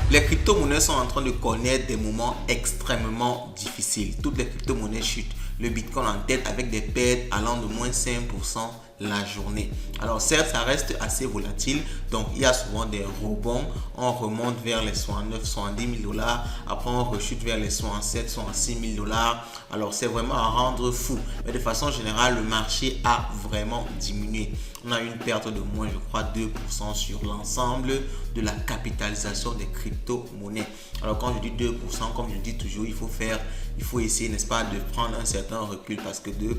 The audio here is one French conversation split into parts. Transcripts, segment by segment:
Les crypto-monnaies sont en train de connaître des moments extrêmement difficiles. Toutes les crypto-monnaies chutent. Le Bitcoin en tête avec des pertes allant de moins 5% la journée. Alors certes, ça reste assez volatile. Donc il y a souvent des rebonds. On remonte vers les 69, 70 000 dollars. Après, on rechute vers les 67, 66 000 dollars. Alors c'est vraiment à rendre fou. Mais de façon générale, le marché a vraiment diminué. On a eu une perte de moins, je crois, 2% sur l'ensemble de la capitalisation des crypto-monnaies. Alors quand je dis 2%, comme je dis toujours, il faut essayer, n'est-ce pas, de prendre un certain recul parce que 2%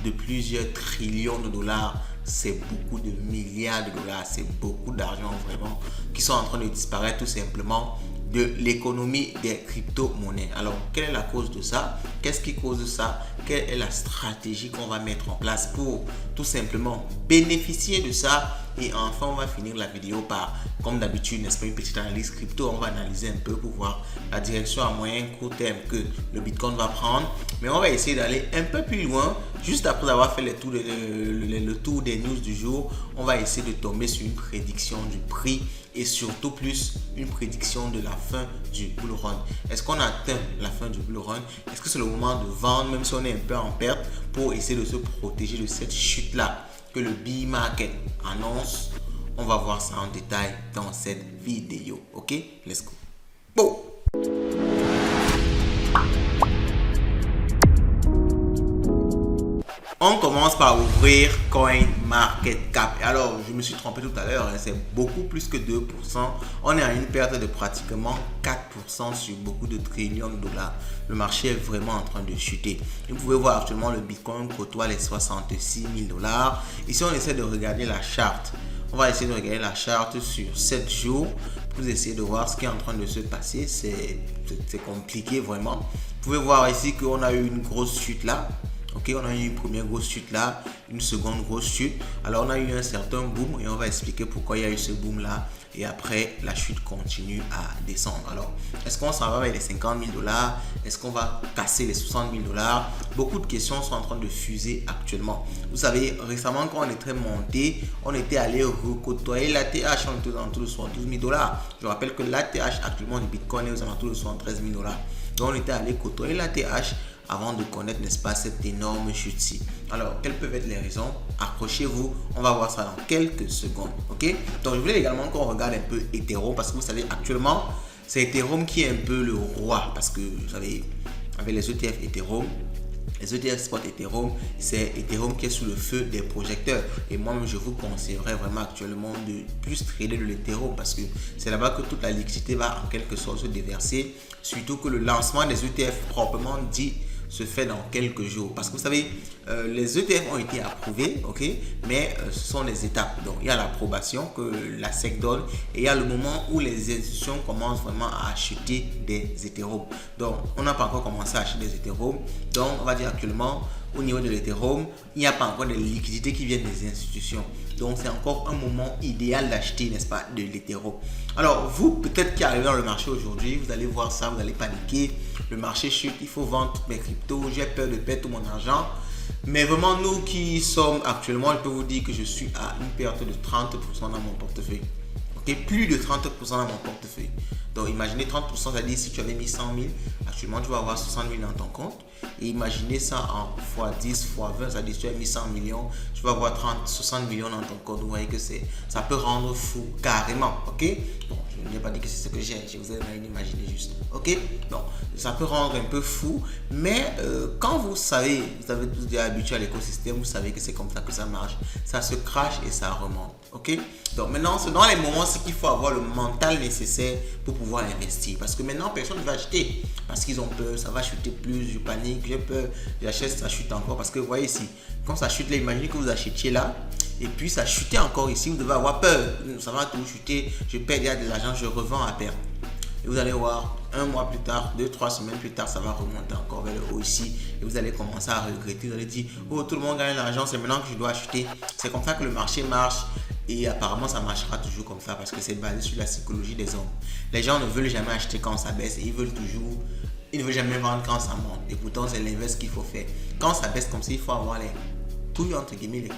de plusieurs trillions de dollars, c'est beaucoup de milliards de dollars, c'est beaucoup d'argent vraiment qui sont en train de disparaître tout simplement de l'économie des crypto-monnaies. Alors, quelle est la cause de ça? Qu'est-ce qui cause ça? Quelle est la stratégie qu'on va mettre en place pour tout simplement bénéficier de ça? Et enfin, on va finir la vidéo par, comme d'habitude, n'est-ce pas, une petite analyse crypto. On va analyser un peu pour voir la direction à moyen court terme que le Bitcoin va prendre. Mais on va essayer d'aller un peu plus loin. Juste après avoir fait le tour des news du jour, on va essayer de tomber sur une prédiction du prix et surtout plus une prédiction de la fin du bull run. Est-ce qu'on atteint la fin du bull run? Est-ce que c'est le moment de vendre même si on est un peu en perte pour essayer de se protéger de cette chute-là que le bull market annonce? On va voir ça en détail dans cette vidéo. Ok, let's go. Bon. On commence par ouvrir CoinMarketCap. Alors, je me suis trompé tout à l'heure, c'est beaucoup plus que 2%. On est à une perte de pratiquement 4% sur beaucoup de trillions de dollars. Le marché est vraiment en train de chuter. Vous pouvez voir actuellement le Bitcoin côtoie les 66 000 dollars. Ici, on essaie de regarder la charte. On va essayer de regarder la charte sur 7 jours pour essayer de voir ce qui est en train de se passer. C'est compliqué vraiment. Vous pouvez voir ici qu'on a eu une grosse chute là. Ok, on a eu une première grosse chute là, une seconde grosse chute. Alors on a eu un certain boom et on va expliquer pourquoi il y a eu ce boom là. Et après, la chute continue à descendre. Alors, est-ce qu'on s'en va vers les 50 000 dollars? Est-ce qu'on va casser les 60 000 dollars? Beaucoup de questions sont en train de fuser actuellement. Vous savez, récemment, quand on était monté, on était allé côtoyer l'ATH, on était dans tout le 72 000 dollars. Je rappelle que l'ATH actuellement du Bitcoin est aux alentours de 73 000 dollars. Donc, on était allé côtoyer l'ATH avant de connaître, n'est-ce pas, cette énorme chute-ci. Alors, quelles peuvent être les raisons? Accrochez-vous, on va voir ça dans quelques secondes, ok? Donc, je voulais également qu'on regarde un peu Ethereum, parce que vous savez, actuellement, c'est Ethereum qui est un peu le roi, parce que, vous savez, avec les ETF Ethereum, les ETF Spot Ethereum, c'est Ethereum qui est sous le feu des projecteurs. Et moi-même, je vous conseillerais vraiment actuellement de plus trader de l'Ethereum parce que c'est là-bas que toute la liquidité va en quelque sorte se déverser. Surtout que le lancement des ETF proprement dit se fait dans quelques jours. Parce que vous savez, les ETF ont été approuvés, ok, mais ce sont les étapes. Donc, il y a l'approbation que la SEC donne et il y a le moment où les institutions commencent vraiment à acheter des Ethereum. Donc, on n'a pas encore commencé à acheter des Ethereum. Donc, on va dire actuellement, au niveau de l'Ethereum, il n'y a pas encore de liquidités qui viennent des institutions. Donc, c'est encore un moment idéal d'acheter, n'est-ce pas, de l'Ethereum. Alors, vous, peut-être qui arrivez dans le marché aujourd'hui, vous allez voir ça, vous allez paniquer. Le marché chute, il faut vendre toutes mes cryptos, j'ai peur de perdre tout mon argent. Mais vraiment, nous qui sommes actuellement, je peux vous dire que je suis à une perte de 30% dans mon portefeuille. Okay? Plus de 30% dans mon portefeuille. Donc, imaginez 30%, c'est-à-dire si tu avais mis 100 000, actuellement, tu vas avoir 60 000 dans ton compte. Et imaginez ça en x10, x20, c'est-à-dire si tu as mis 100 millions, tu vas avoir 60 millions dans ton compte. Vous voyez que ça peut rendre fou carrément, ok? Bon, je n'ai pas dit que c'est ce que j'ai, je vous ai imaginé juste, ok? Donc, ça peut rendre un peu fou, mais quand vous savez, vous avez tous déjà habitué à l'écosystème, vous savez que c'est comme ça que ça marche. Ça se crache et ça remonte, ok? Donc maintenant, c'est dans les moments, c'est qu'il faut avoir le mental nécessaire pour pouvoir investir. Parce que maintenant, personne ne va acheter. Parce qu'ils ont peur, ça va chuter plus, je panique, j'ai peur, j'achète, ça chute encore. Parce que vous voyez ici, quand ça chute là, imaginez que vous achetiez là, et puis ça chutait encore ici, vous devez avoir peur. Ça va tout chuter, je perds déjà de l'argent, je revends à perte. Et vous allez voir, un mois plus tard, 2-3 semaines plus tard, ça va remonter encore vers le haut ici. Et vous allez commencer à regretter, vous allez dire, oh, tout le monde gagne l'argent, c'est maintenant que je dois acheter. C'est comme ça que le marché marche. Et apparemment, ça marchera toujours comme ça parce que c'est basé sur la psychologie des hommes. Les gens ne veulent jamais acheter quand ça baisse et ils ne veulent jamais vendre quand ça monte. Et pourtant, c'est l'inverse qu'il faut faire. Quand ça baisse comme ça, il faut avoir les couilles entre guillemets,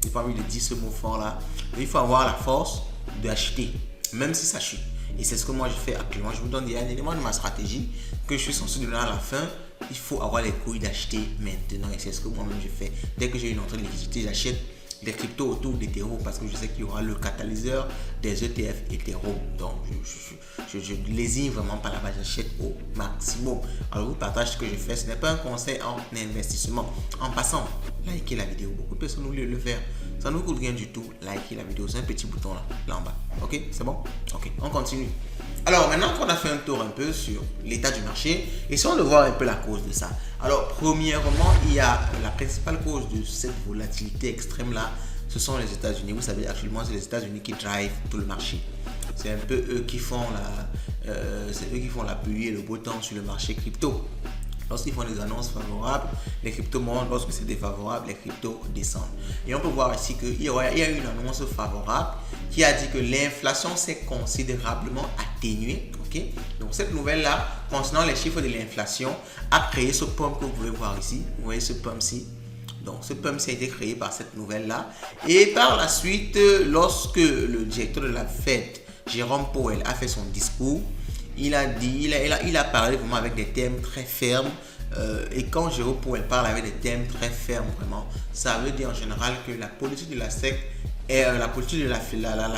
il faut avoir envie de dire ce mot fort là. Il faut avoir la force d'acheter, même si ça chute. Et c'est ce que moi je fais actuellement. Je vous donne un élément de ma stratégie que je suis censé donner à la fin. Il faut avoir les couilles d'acheter maintenant. Et c'est ce que moi-même je fais. Dès que j'ai une entrée de liquidité, j'achète des cryptos autour d'Ethereum parce que je sais qu'il y aura le catalyseur des ETF Ethereum. Donc, je lésine vraiment pas là-bas, j'achète au maximum. Alors, je vous partage ce que je fais. Ce n'est pas un conseil en investissement. En passant, likez la vidéo. Beaucoup de personnes oublient de le faire. Ça ne nous coûte rien du tout. Likez la vidéo. C'est un petit bouton là en bas. Ok, c'est bon? Ok, on continue. Alors, maintenant qu'on a fait un tour un peu sur l'état du marché, essayons de voir un peu la cause de ça. Alors, premièrement, il y a la principale cause de cette volatilité extrême là, ce sont les États-Unis. Vous savez, actuellement, c'est les États-Unis qui drive tout le marché. C'est un peu eux qui font la pluie et le beau temps sur le marché crypto. Lorsqu'ils font des annonces favorables, les cryptos montent. Lorsque c'est défavorable, les cryptos descendent. Et on peut voir ici qu'il y a eu une annonce favorable qui a dit que l'inflation s'est considérablement atténuée. Okay? Donc cette nouvelle-là, concernant les chiffres de l'inflation, a créé ce pump que vous pouvez voir ici. Vous voyez ce pump-ci. Donc ce pump a été créé par cette nouvelle-là. Et par la suite, lorsque le directeur de la Fed, Jérôme Powell, a fait son discours, il a parlé vraiment avec des termes très fermes. Et quand Jérôme Powell parle avec des termes très fermes, vraiment, ça veut dire en général que la politique de la SEC et la politique de la Fed, la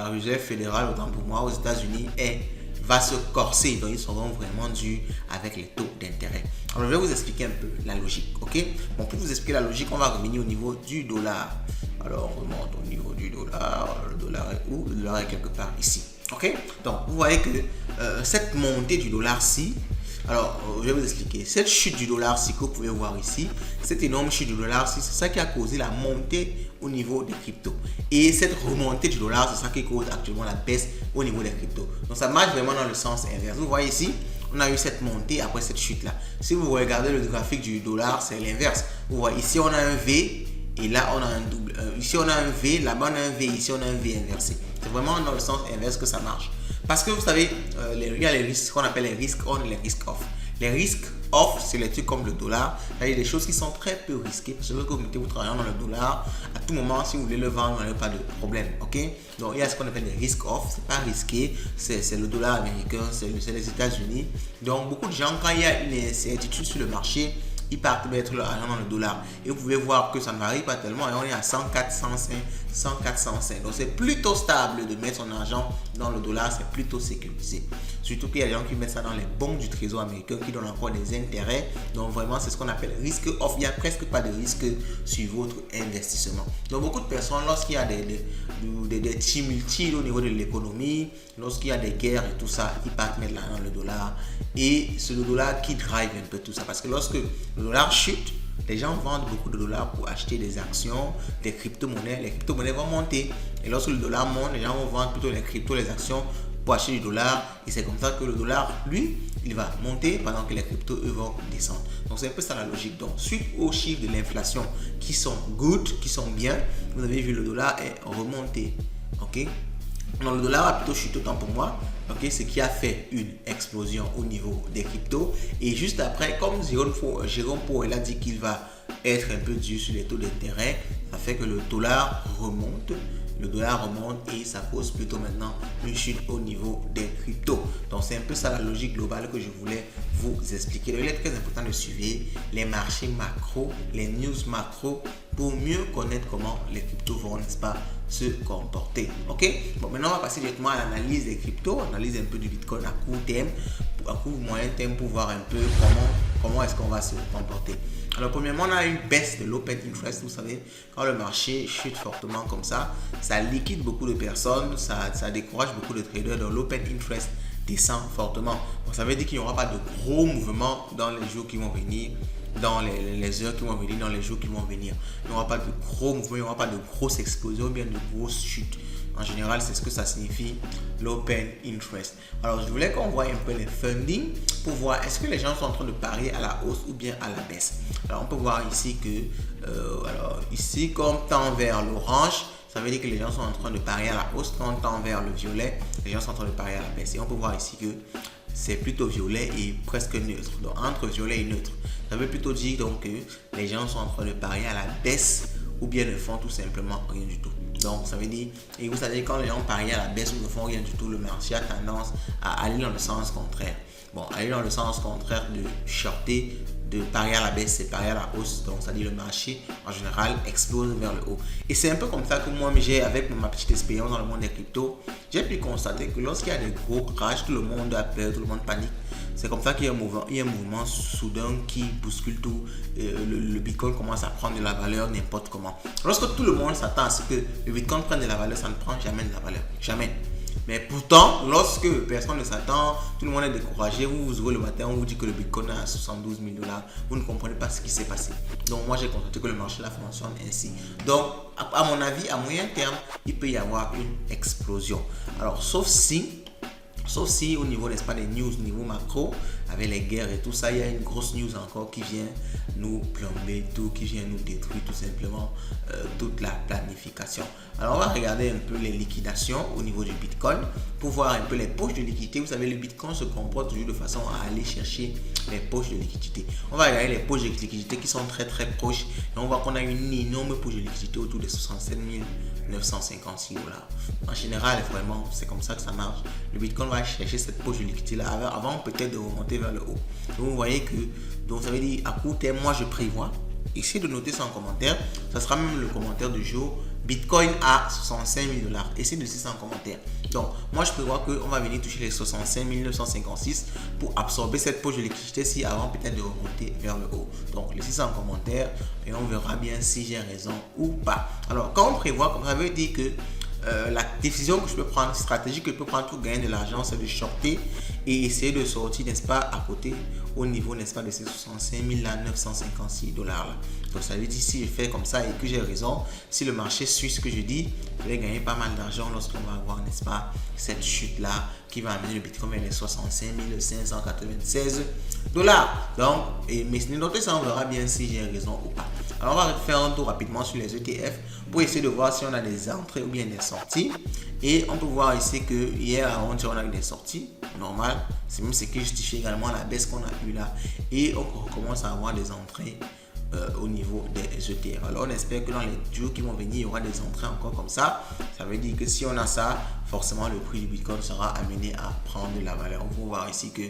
réserve fédérale, autant pour moi, aux États-Unis, va se corser. Donc, ils seront vraiment dus avec les taux d'intérêt. Alors, je vais vous expliquer un peu la logique. Ok? Bon, pour vous expliquer la logique, on va revenir au niveau du dollar. Alors, on remonte au niveau du dollar. Le dollar est où? Le dollar est quelque part ici. Ok? Donc, vous voyez que cette montée du dollar-ci, alors, je vais vous expliquer. Cette chute du dollar-ci que vous pouvez voir ici, cette énorme chute du dollar-ci, c'est ça qui a causé la montée au niveau des cryptos. Et cette remontée du dollar, c'est ça qui cause actuellement la baisse au niveau des cryptos. Donc, ça marche vraiment dans le sens inverse. Vous voyez ici, on a eu cette montée après cette chute-là. Si vous regardez le graphique du dollar, c'est l'inverse. Vous voyez, ici, on a un V et là, on a un double. Ici, on a un V, là-bas, on a un V, ici, on a un V inversé. C'est vraiment dans le sens inverse que ça marche. Parce que vous savez, il y a les risques qu'on appelle les risques on et les risques off. Les risques off, c'est les trucs comme le dollar. Il y a des choses qui sont très peu risquées. Parce que lorsque vous mettez votre argent dans le dollar, à tout moment, si vous voulez le vendre, vous n'avez pas de problème. Ok? Donc, il y a ce qu'on appelle les risques off. C'est pas risqué. C'est le dollar américain, c'est les États-Unis. Donc, beaucoup de gens, quand il y a une incertitude sur le marché, ils partent mettre leur argent dans le dollar. Et vous pouvez voir que ça ne varie pas tellement. Et on est à 104, 105, 104, 105. Donc c'est plutôt stable de mettre son argent dans le dollar. C'est plutôt sécurisé. Surtout qu'il y a des gens qui mettent ça dans les banques du trésor américain qui donnent encore des intérêts. Donc vraiment, c'est ce qu'on appelle risque off. Il n'y a presque pas de risque sur votre investissement. Donc beaucoup de personnes, lorsqu'il y a des tumultudes au niveau de l'économie, lorsqu'il y a des guerres et tout ça, ils partent mettre l'argent dans le dollar. Et c'est le dollar qui drive un peu tout ça. Parce que lorsque le dollar chute, les gens vendent beaucoup de dollars pour acheter des actions, des crypto-monnaies. Les crypto-monnaies vont monter. Et lorsque le dollar monte, les gens vont vendre plutôt les cryptos, les actions pour acheter du dollar. Et c'est comme ça que le dollar, lui, il va monter pendant que les cryptos, eux, vont descendre. Donc, c'est un peu ça la logique. Donc, suite aux chiffres de l'inflation qui sont good, qui sont bien, vous avez vu le dollar est remonté. OK? Donc, le dollar a plutôt chuté autant pour moi. Okay, ce qui a fait une explosion au niveau des cryptos. Et juste après, comme Jérôme Powell a dit qu'il va être un peu dur sur les taux d'intérêt, ça fait que le dollar remonte. Le dollar remonte et ça cause plutôt maintenant une chute au niveau des cryptos. Donc c'est un peu ça la logique globale que je voulais vous expliquer. Donc, il est très important de suivre les marchés macro, les news macro pour mieux connaître comment les cryptos vont, n'est-ce pas, se comporter. Ok? Bon, maintenant on va passer directement à l'analyse des cryptos, analyse un peu du Bitcoin à court terme, à court moyen terme pour voir un peu comment est-ce qu'on va se comporter. Alors premièrement, on a une baisse de l'open interest. Vous savez, quand le marché chute fortement comme ça liquide beaucoup de personnes, ça décourage beaucoup de traders. Donc l'open interest descend fortement. Donc, ça veut dire qu'il n'y aura pas de gros mouvements dans les jours qui vont venir, dans les heures qui vont venir, dans les jours qui vont venir. Il n'y aura pas de gros mouvements, il n'y aura pas de grosses explosions, ou bien de grosses chutes. En général, c'est ce que ça signifie, l'open interest. Alors, je voulais qu'on voit un peu les funding pour voir est-ce que les gens sont en train de parier à la hausse ou bien à la baisse. Alors, on peut voir ici que, ici, comme tend vers l'orange, ça veut dire que les gens sont en train de parier à la hausse. Quand on tend vers le violet, les gens sont en train de parier à la baisse. Et on peut voir ici que c'est plutôt violet et presque neutre. Donc, entre violet et neutre, ça veut plutôt dire donc que les gens sont en train de parier à la baisse ou bien ne font tout simplement rien du tout. Donc, ça veut dire, et vous savez, quand les gens parient à la baisse ou ne font rien du tout, le marché a tendance à aller dans le sens contraire. Bon, aller dans le sens contraire de shorter, de parier à la baisse, c'est parier à la hausse. Donc, c'est-à-dire le marché, en général, explose vers le haut. Et c'est un peu comme ça que moi, j'ai, avec ma petite expérience dans le monde des cryptos, j'ai pu constater que lorsqu'il y a des gros crashs, tout le monde a peur, tout le monde panique. C'est comme ça qu'il y a un mouvement soudain qui bouscule tout. Le Bitcoin commence à prendre de la valeur n'importe comment. Lorsque tout le monde s'attend à ce que le Bitcoin prenne de la valeur, ça ne prend jamais de la valeur. Jamais. Mais pourtant, lorsque personne ne s'attend, tout le monde est découragé, vous vous ouvrez le matin, on vous dit que le Bitcoin est à 72 000 $, vous ne comprenez pas ce qui s'est passé. Donc moi j'ai constaté que le marché là fonctionne ainsi. Donc à mon avis, à moyen terme, il peut y avoir une explosion. Alors sauf si au niveau, n'est-ce pas, des news, au niveau macro, avec les guerres et tout ça, il y a une grosse news encore qui vient nous plomber tout, qui vient nous détruire tout simplement toute la planification. Alors on va regarder un peu les liquidations au niveau du Bitcoin pour voir un peu les poches de liquidité. Vous savez, le Bitcoin se comporte toujours de façon à aller chercher les poches de liquidité. On va regarder les poches de liquidité qui sont très très proches et on voit qu'on a une énorme poche de liquidité autour de 67 956 $. En général, vraiment, c'est comme ça que ça marche. Le Bitcoin va chercher cette poche de liquidité là avant peut-être de remonter vers le haut. Donc vous voyez que, donc ça veut dire à court terme, moi je prévois. Essayez de noter ça en commentaire. Ça sera même le commentaire du jour. Bitcoin à 65 000 $. Essayez de laisser ça en commentaire. Donc, moi, je prévois qu'on va venir toucher les 65 956 pour absorber cette poche de liquidité si avant peut-être de remonter vers le haut. Donc, laissez ça en commentaire et on verra bien si j'ai raison ou pas. Alors, quand on prévoit, comme ça veut dire que la décision que je peux prendre, stratégie que je peux prendre pour gagner de l'argent, c'est de shorter et essayer de sortir, n'est-ce pas, à côté, au niveau, n'est-ce pas, de ces 65 956 $. Donc ça veut dire si je fais comme ça et que j'ai raison, si le marché suit ce que je dis, je vais gagner pas mal d'argent lorsqu'on va avoir, n'est-ce pas, cette chute-là qui va amener le Bitcoin vers les 65 596 $. Donc, mais notez ça, on verra bien si j'ai raison ou pas. Alors on va faire un tour rapidement sur les ETF pour essayer de voir si on a des entrées ou bien des sorties. Et on peut voir ici que hier à 11h on a eu des sorties, normal. C'est même ce qui justifie également la baisse qu'on a eu là. Et on commence à avoir des entrées au niveau des ETF. Alors on espère que dans les jours qui vont venir, il y aura des entrées encore comme ça. Ça veut dire que si on a ça, forcément le prix du Bitcoin sera amené à prendre de la valeur. On peut voir ici que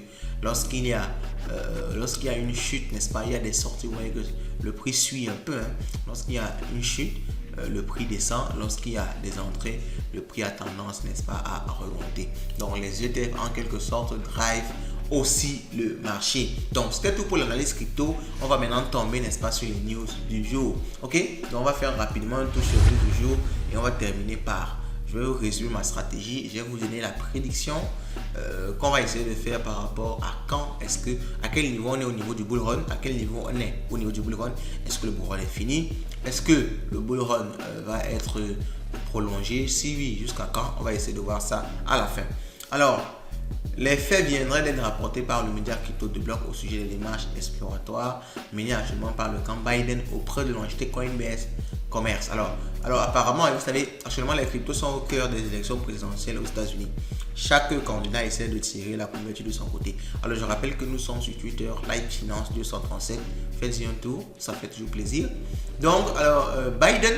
lorsqu'il y a une chute, n'est-ce pas, il y a des sorties. Vous voyez que le prix suit un peu. Lorsqu'il y a une chute, le prix descend. Lorsqu'il y a des entrées, le prix a tendance, n'est-ce pas, à remonter. Donc les ETF en quelque sorte drive aussi le marché. Donc c'était tout pour l'analyse crypto. On va maintenant tomber, n'est-ce pas, sur les news du jour. Ok, donc on va faire rapidement un tour sur les news du jour et on va terminer par, je vais vous résumer ma stratégie. Je vais vous donner la prédiction qu'on va essayer de faire par rapport à à quel niveau on est au niveau du bull run, à quel niveau on est au niveau du bull run. Est-ce que le bull run est fini? Est-ce que le bull run va être prolongé? Si oui, jusqu'à quand? On va essayer de voir ça à la fin. Alors, les faits viendraient d'être rapportés par le média Crypto de Block au sujet des démarches exploratoires menées actuellement par le camp Biden auprès de l'entité Coinbase Commerce. Alors apparemment, vous savez, actuellement les cryptos sont au cœur des élections présidentielles aux États-Unis. Chaque candidat essaie de tirer la couverture de son côté. Alors je rappelle que nous sommes sur Twitter, Live Finance 237. Faites-y un tour, ça fait toujours plaisir. Donc, Biden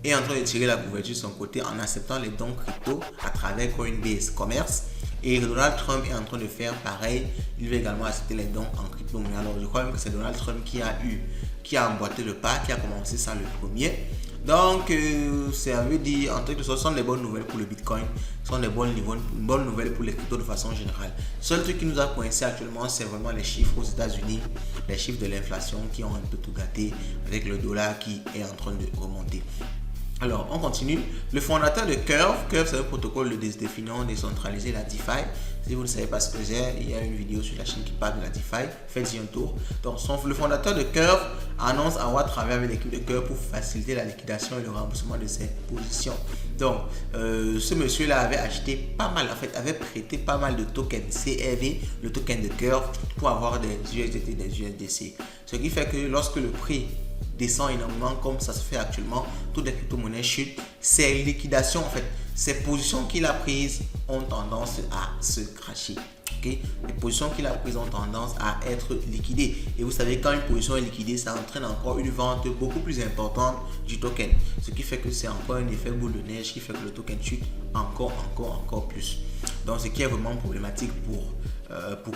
est en train de tirer la couverture de son côté en acceptant les dons crypto à travers Coinbase Commerce. Et Donald Trump est en train de faire pareil. Il veut également accepter les dons en crypto-monnaie. Alors, je crois même que c'est Donald Trump qui a emboîté le pas, qui a commencé ça le premier. Donc, ça veut dire, en quelque sorte, ce sont des bonnes nouvelles pour le Bitcoin. Ce sont des bonnes nouvelles pour les cryptos de façon générale. Le seul truc qui nous a coincé actuellement, c'est vraiment les chiffres aux États-Unis, les chiffres de l'inflation qui ont un peu tout gâté avec le dollar qui est en train de remonter. Alors, on continue. Le fondateur de Curve, c'est un protocole de définant décentralisé, la DeFi. Si vous ne savez pas ce que c'est, il y a une vidéo sur la chaîne qui parle de la DeFi. Faites-y un tour. Donc, le fondateur de Curve annonce avoir travaillé avec l'équipe de Curve pour faciliter la liquidation et le remboursement de ses positions. Donc, ce monsieur-là avait acheté pas mal, en fait, avait prêté pas mal de tokens CRV, le token de Curve, pour avoir des USDT, des USDC. Ce qui fait que lorsque le prix descend énormément comme ça se fait actuellement, toutes les crypto-monnaies chutent, ces liquidations, en fait, ces positions qu'il a prises ont tendance à se cracher. Okay? Les positions qu'il a prises ont tendance à être liquidées. Et vous savez, quand une position est liquidée, ça entraîne encore une vente beaucoup plus importante du token. Ce qui fait que c'est encore un effet boule de neige qui fait que le token chute encore plus. Donc, ce qui est vraiment problématique pour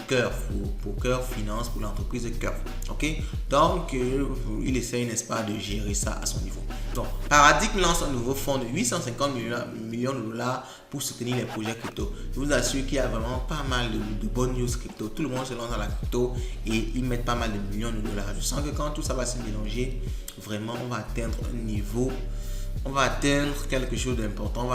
Curve Finance, pour l'entreprise de Curve. Ok, donc il essaye, n'est-ce pas, de gérer ça à son niveau. Donc Paradigm lance un nouveau fonds de 850 millions de dollars pour soutenir les projets crypto. Je vous assure qu'il y a vraiment pas mal de bonnes news crypto. Tout le monde se lance dans la crypto et ils mettent pas mal de millions de dollars. Je sens que quand tout ça va se mélanger, vraiment on va atteindre un niveau, on va atteindre quelque chose d'important,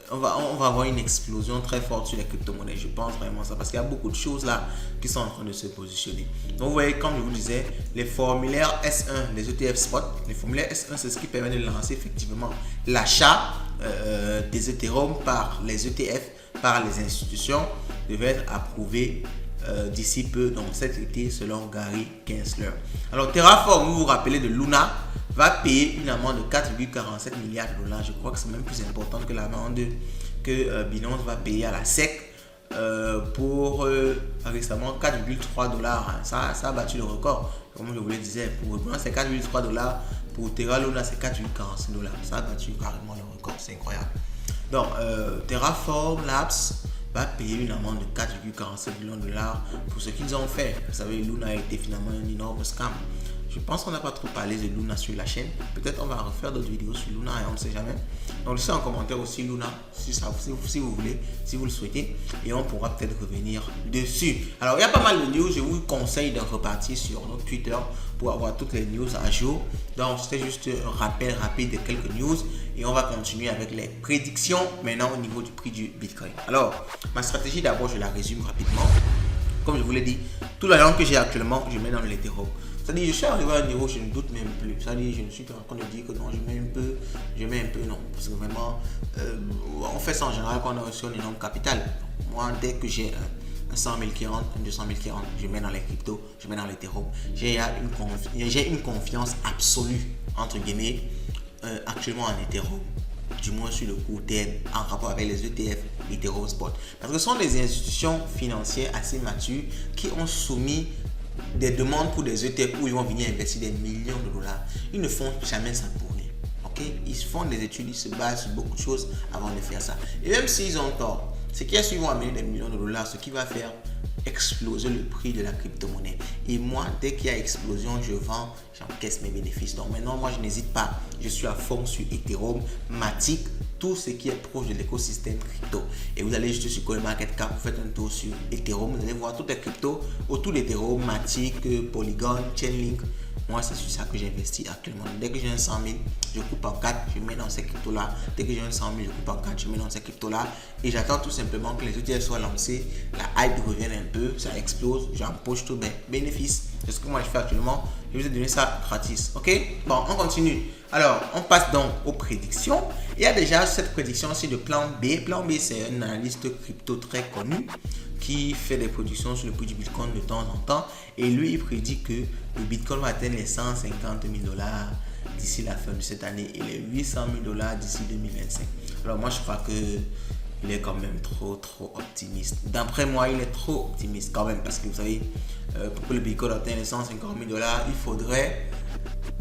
on va avoir une explosion très forte sur les crypto-monnaies. Je pense vraiment ça parce qu'il y a beaucoup de choses là qui sont en train de se positionner. Donc vous voyez, comme je vous disais, les formulaires S1, les ETF spot, les formulaires S1, c'est ce qui permet de lancer effectivement l'achat des Ethereum par les ETF, par les institutions, devait être approuvé d'ici peu, donc cet été, selon Gary Gensler. Alors Terraform, vous vous rappelez de Luna, va payer une amende de 4,47 milliards de dollars. Je crois que c'est même plus important que l'amende que Binance va payer à la SEC pour récemment 4,3 dollars. Ça a battu le record. Comme je vous le disais, pour Binance c'est 4,3 dollars, pour Terra Luna c'est 4,45 dollars. Ça a battu carrément le record, c'est incroyable. Donc Terraform Labs va payer une amende de 4,47 millions de dollars pour ce qu'ils ont fait. Vous savez, Luna a été finalement un énorme scam. Je pense qu'on n'a pas trop parlé de Luna sur la chaîne. Peut-être on va refaire d'autres vidéos sur Luna et on ne sait jamais. Donc laissez en commentaire aussi Luna si vous voulez, si vous le souhaitez. Et on pourra peut-être revenir dessus. Alors il y a pas mal de news. Je vous conseille de repartir sur notre Twitter pour avoir toutes les news à jour. Donc c'était juste un rappel rapide de quelques news. Et on va continuer avec les prédictions maintenant au niveau du prix du Bitcoin. Alors ma stratégie d'abord, je la résume rapidement. Comme je vous l'ai dit, tout l'argent que j'ai actuellement, je mets dans l'Ethereum. C'est-à-dire, je suis arrivé à un niveau où je ne doute même plus. C'est-à-dire, je ne suis pas en train de dire que non, je mets un peu, non. Parce que vraiment, on fait ça en général quand on a reçu un énorme capital. Moi, dès que j'ai un 100 000 qui rentre, un 200 000 qui rentre, je mets dans les cryptos, je mets dans l'Ethereum. J'ai une confiance absolue, entre guillemets, actuellement en Ethereum. Du moins sur le court terme, en rapport avec les ETF Ethereum Spot. Parce que ce sont des institutions financières assez matures qui ont soumis des demandes pour des ETF où ils vont venir investir des millions de dollars. Ils ne font jamais ça pour rien. Okay? Ils font des études, ils se basent sur beaucoup de choses avant de faire ça. Et même s'ils ont tort, ce qui est sûr, ils vont amener des millions de dollars, ce qui va faire exploser le prix de la crypto-monnaie. Et moi, dès qu'il y a explosion, je vends, j'encaisse mes bénéfices. Donc maintenant, moi, je n'hésite pas. Je suis à fond sur Ethereum, Matic, tout ce qui est proche de l'écosystème crypto. Et vous allez juste sur CoinMarketCap, vous faites un tour sur Ethereum, vous allez voir toutes les cryptos autour d'Ethereum, Matic, Polygon, Chainlink. Moi, c'est sur ça que j'investis actuellement. Dès que j'ai un 100 000, je coupe en 4, je mets dans ces cryptos-là. Dès que j'ai un 100 000, je coupe en 4, je mets dans ces cryptos-là. Et j'attends tout simplement que les ETF soient lancés, la hype revienne un peu, ça explose, j'empoche tous mes bénéfices. C'est ce que moi je fais actuellement. Je vous ai donné ça gratis. Ok? Bon, on continue. Alors, on passe donc aux prédictions. Il y a déjà cette prédiction aussi de Plan B. Plan B, c'est un analyste crypto très connu qui fait des prédictions sur le prix du Bitcoin de temps en temps. Et lui, il prédit que le Bitcoin va atteindre les 150 000 dollars d'ici la fin de cette année et les 800 000 dollars d'ici 2025. Alors moi, je crois que il est quand même trop optimiste. D'après moi, il est trop optimiste quand même parce que vous savez, pour que le Bitcoin atteigne les 150 000 dollars, il faudrait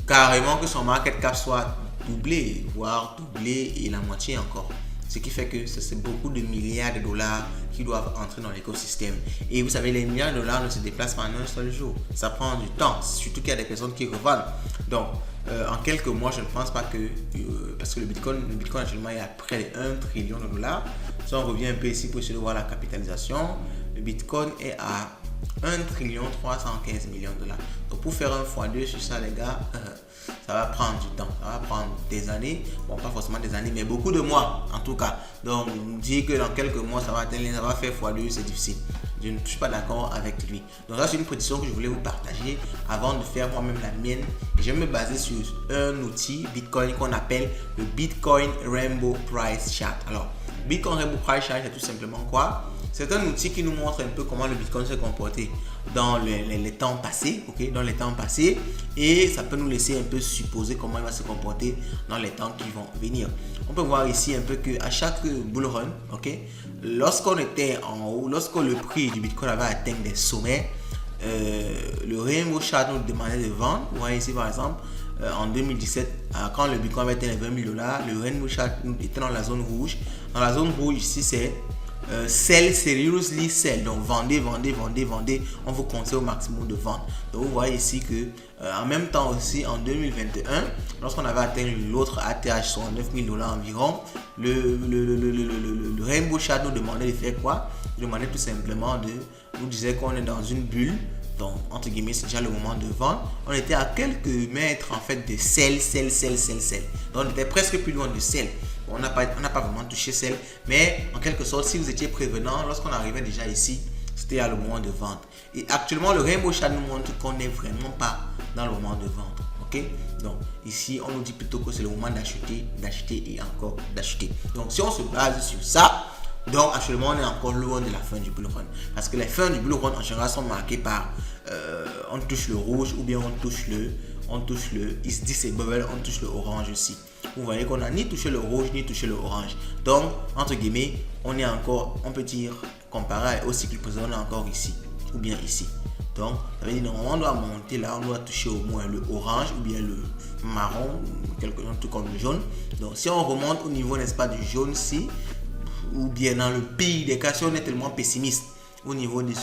carrément que son market cap soit doublé, voire doublé et la moitié encore. Ce qui fait que c'est beaucoup de milliards de dollars qui doivent entrer dans l'écosystème. Et vous savez, les milliards de dollars ne se déplacent pas en un seul jour. Ça prend du temps, surtout qu'il y a des personnes qui revendent. Donc, en quelques mois, je ne pense pas que... parce que le Bitcoin actuellement est à près de 1 trillion de dollars. Si on revient un peu ici pour essayer de voir la capitalisation, le Bitcoin est à 1 trillion 315 millions de dollars. Donc, pour faire un x2 sur ça, les gars... ça va prendre du temps, ça va prendre des années, bon pas forcément des années mais beaucoup de mois en tout cas. Donc dire que dans quelques mois ça va faire x2 c'est difficile. je ne suis pas d'accord avec lui. Donc ça, c'est une prédiction que je voulais vous partager avant de faire moi-même la mienne. Et je vais me baser sur un outil Bitcoin qu'on appelle le Bitcoin Rainbow Price Chart. Alors, Bitcoin Rainbow Price Chart, c'est tout simplement quoi? C'est un outil qui nous montre un peu comment le Bitcoin s'est comporté dans les temps passés, ok, dans les temps passés, et ça peut nous laisser un peu supposer comment il va se comporter dans les temps qui vont venir. On peut voir ici un peu que à chaque bull run, ok, lorsqu'on était en haut, lorsque le prix du Bitcoin avait atteint des sommets, le Rainbow Chart nous demandait de vendre. Vous voyez ici par exemple, en 2017, quand le Bitcoin avait atteint les 20 000 $, le Rainbow Chart était dans la zone rouge. Dans la zone rouge ici, c'est sell, seriously sell. Donc vendez, vendez, vendez, vendez. On vous conseille au maximum de vendre. Donc vous voyez ici que en même temps aussi en 2021, lorsqu'on avait atteint l'autre ATH sur 9 000 $ environ, le Rainbow Chart nous demandait de faire quoi? Il demandait tout simplement nous disait qu'on est dans une bulle. Donc entre guillemets, c'est déjà le moment de vendre. On était à quelques mètres en fait de sell. Donc on était presque plus loin de sell. On n'a pas vraiment touché sell, mais en quelque sorte, si vous étiez prévenant, lorsqu'on arrivait déjà ici, c'était à le moment de vente. Et actuellement, le Rainbow Chart nous montre qu'on n'est vraiment pas dans le moment de vente. Ok? Donc ici, on nous dit plutôt que c'est le moment d'acheter et encore d'acheter. Donc si on se base sur ça, donc actuellement, on est encore loin de la fin du bull run. Parce que les fins du bull run en général sont marquées par on touche le rouge ou bien on touche le disable, on touche le orange aussi. Vous voyez qu'on n'a ni touché le rouge ni touché le orange. Donc, entre guillemets, on est encore, on peut dire, comparé au cycle précédent, on est encore ici ou bien ici. Donc, ça veut dire normalement on doit monter là, on doit toucher au moins le orange ou bien le marron, quelque chose tout comme le jaune. Donc, si on remonte au niveau, n'est-ce pas, du jaune ici, ou bien dans le pire des cas, si on est tellement pessimiste au niveau du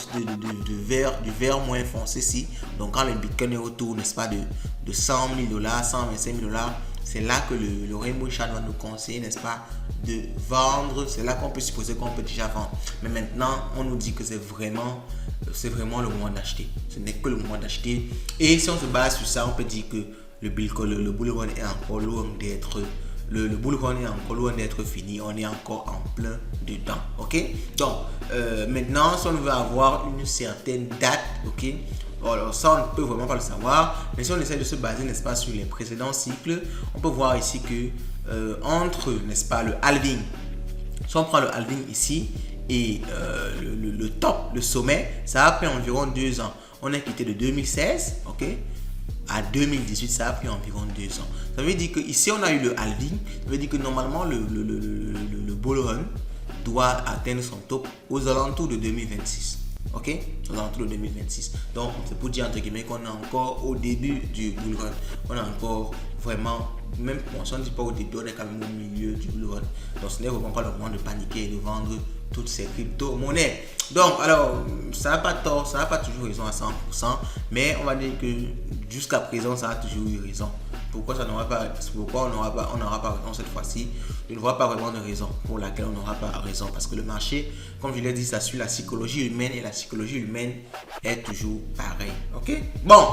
vert moins foncé ici, donc quand le Bitcoin est autour, n'est-ce pas, de 100 000 $, 125 000 $, c'est là que le Rainbow Chart va nous conseiller, n'est-ce pas, de vendre. C'est là qu'on peut supposer qu'on peut déjà vendre. Mais maintenant, on nous dit que c'est vraiment le moment d'acheter. Ce n'est que le moment d'acheter. Et si on se base sur ça, on peut dire que le bull run est encore loin d'être le bull run est encore loin d'être fini. On est encore en plein dedans. Ok? Donc, maintenant, si on veut avoir une certaine date, ok? Alors ça, on ne peut vraiment pas le savoir. Mais si on essaie de se baser, n'est-ce pas, sur les précédents cycles, on peut voir ici que entre, n'est-ce pas, le halving. Si on prend le halving ici et le top, le sommet, ça a pris environ 2 ans. On est quitté de 2016, ok, à 2018, ça a pris environ 2 ans. Ça veut dire que ici on a eu le halving. Ça veut dire que normalement le bull run doit atteindre son top aux alentours de 2026. Ok, aux alentours de 2026. Donc c'est pour dire entre guillemets qu'on est encore au début du bull run. On est encore vraiment, même si on ne dit pas au début, on est quand même au milieu du bull run. Donc ce n'est vraiment pas le moment de paniquer et de vendre toutes ces crypto-monnaies. Donc alors, ça n'a pas tort, ça n'a pas toujours raison à 100%, mais on va dire que jusqu'à présent ça a toujours eu raison. Pourquoi on n'aura pas raison cette fois-ci? Je ne vois pas vraiment de raison pour laquelle on n'aura pas raison, parce que le marché, comme je l'ai dit, ça suit la psychologie humaine, et la psychologie humaine est toujours pareille. Ok? Bon,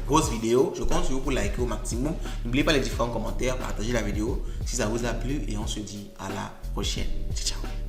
grosse vidéo, je compte sur vous pour liker au maximum. N'oubliez pas les différents commentaires, partagez la vidéo si ça vous a plu, et on se dit à la prochaine. Ciao, ciao.